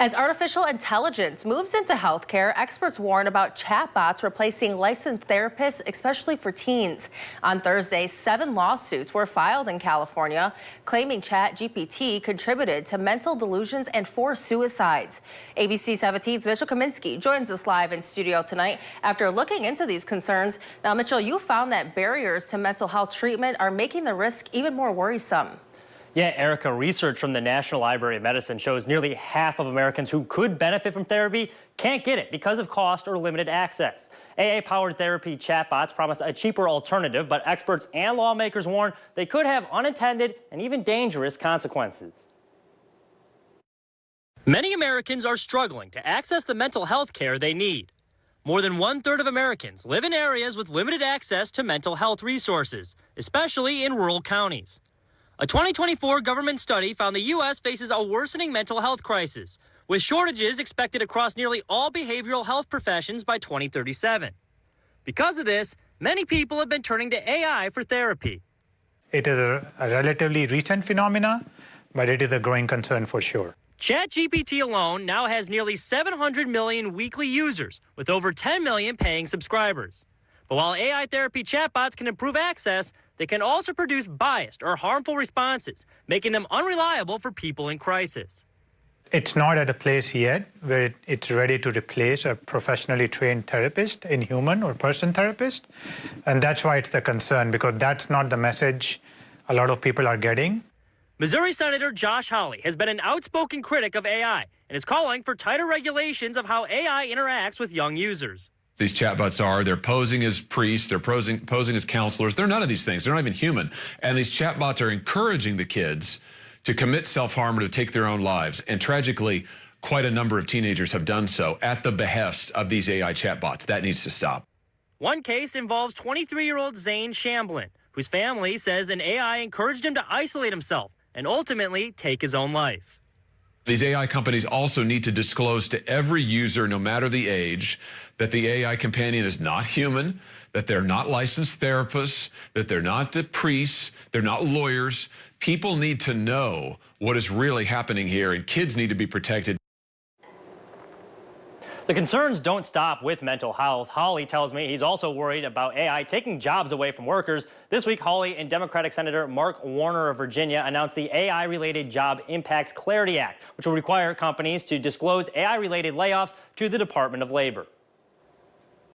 As artificial intelligence moves into healthcare, experts warn about chatbots replacing licensed therapists, especially for teens. On Thursday, 7 lawsuits were filed in California, claiming ChatGPT contributed to mental delusions and 4 suicides. ABC 17's Mitchell Kaminsky joins us live in studio tonight after looking into these concerns. Now, Mitchell, you found that barriers to mental health treatment are making the risk even more worrisome. Yeah, Erica, research from the National Library of Medicine shows nearly half of Americans who could benefit from therapy can't get it because of cost or limited access. AI-powered therapy chatbots promise a cheaper alternative, but experts and lawmakers warn they could have unintended and even dangerous consequences. Many Americans are struggling to access the mental health care they need. More than 1/3 of Americans live in areas with limited access to mental health resources, especially in rural counties. A 2024 government study found the U.S. faces a worsening mental health crisis, with shortages expected across nearly all behavioral health professions by 2037. Because of this, many people have been turning to AI for therapy. It is a relatively recent phenomenon, but it is a growing concern for sure. ChatGPT alone now has nearly 700 million weekly users, with over 10 million paying subscribers. But while AI therapy chatbots can improve access, they can also produce biased or harmful responses, making them unreliable for people in crisis. It's not at a place yet where it's ready to replace a professionally trained therapist, in human or person therapist. And that's why it's the concern, because that's not the message a lot of people are getting. Missouri Senator Josh Hawley has been an outspoken critic of AI and is calling for tighter regulations of how AI interacts with young users. These chatbots they're posing as priests, they're posing as counselors. They're none of these things. They're not even human. And these chatbots are encouraging the kids to commit self-harm or to take their own lives. And tragically, quite a number of teenagers have done so at the behest of these AI chatbots. That needs to stop. One case involves 23-year-old Zane Shamblin, whose family says an AI encouraged him to isolate himself and ultimately take his own life. These AI companies also need to disclose to every user, no matter the age, that the AI companion is not human, that they're not licensed therapists, that they're not priests, they're not lawyers. People need to know what is really happening here, and kids need to be protected. The concerns don't stop with mental health. Hawley tells me he's also worried about AI taking jobs away from workers. This week, Hawley and Democratic Senator Mark Warner of Virginia announced the AI-related Job Impacts Clarity Act, which will require companies to disclose AI-related layoffs to the Department of Labor.